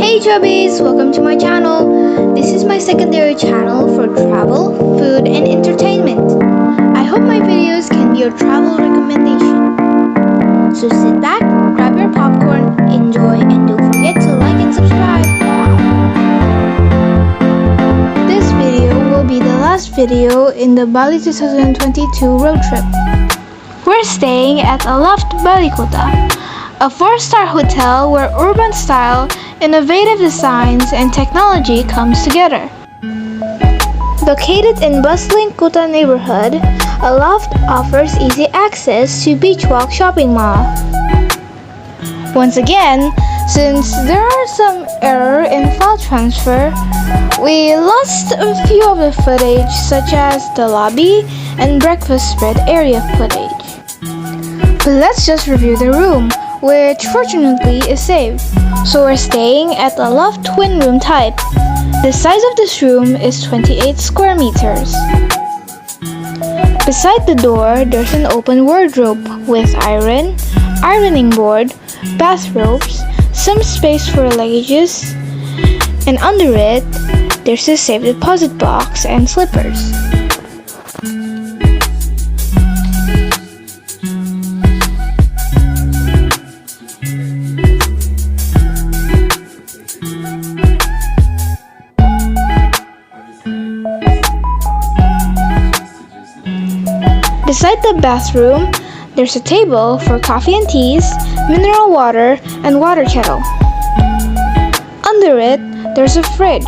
Hey chubbies, welcome to my channel. This is my secondary channel for travel, food and entertainment. I hope my videos can be your travel recommendation. So sit back, grab your popcorn, enjoy, and don't forget to like and subscribe. This video will be the last video in the Bali 2022 road trip. We're staying at Aloft Bali Kuta, a 4-star hotel where urban style, innovative designs, and technology comes together. Located in bustling Kuta neighborhood, Aloft offers easy access to Beachwalk shopping mall. Once again, since there are some error in file transfer, we lost a few of the footage such as the lobby and breakfast spread area footage. But let's just review the room, which fortunately is saved. So we're staying at a loft twin room type. The size of this room is 28 square meters. Beside the door, there's an open wardrobe with ironing board, bathrobes, some space for luggages, and under it, there's a safe deposit box and slippers. Beside the bathroom, there's a table for coffee and teas, mineral water, and water kettle. Under it, there's a fridge.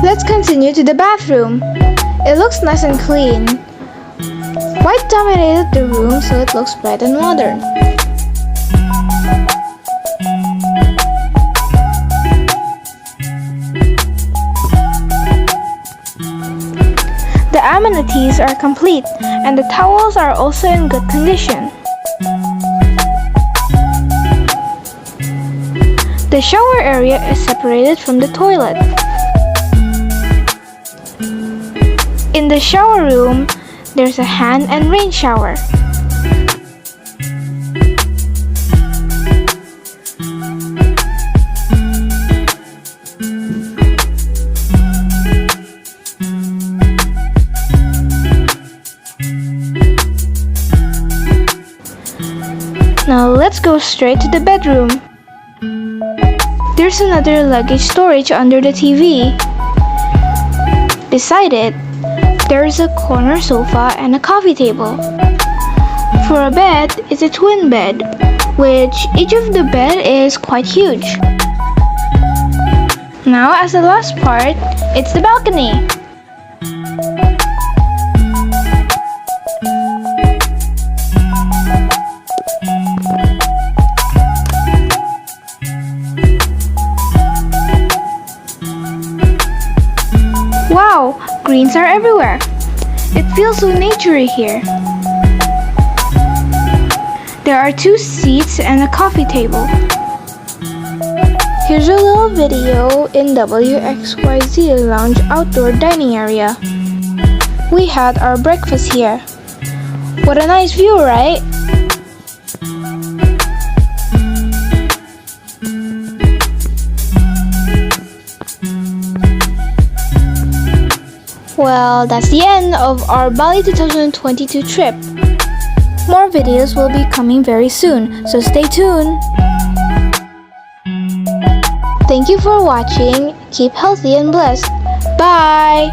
Let's continue to the bathroom. It looks nice and clean. White dominated the room so it looks bright and modern. The amenities are complete, and the towels are also in good condition. The shower area is separated from the toilet. In the shower room, there's a hand and rain shower. Now let's go straight to the bedroom. There's another luggage storage under the TV. Beside it, there's a corner sofa and a coffee table. For a bed, it's a twin bed, which each of the bed is quite huge. Now as the last part, it's the balcony. Wow, greens are everywhere. It feels so naturey here. There are 2 seats and a coffee table. Here's a little video in WXYZ Lounge outdoor dining area. We had our breakfast here. What a nice view, right? Well, that's the end of our Bali 2022 trip. More videos will be coming very soon, so stay tuned. Thank you for watching. Keep healthy and blessed. Bye!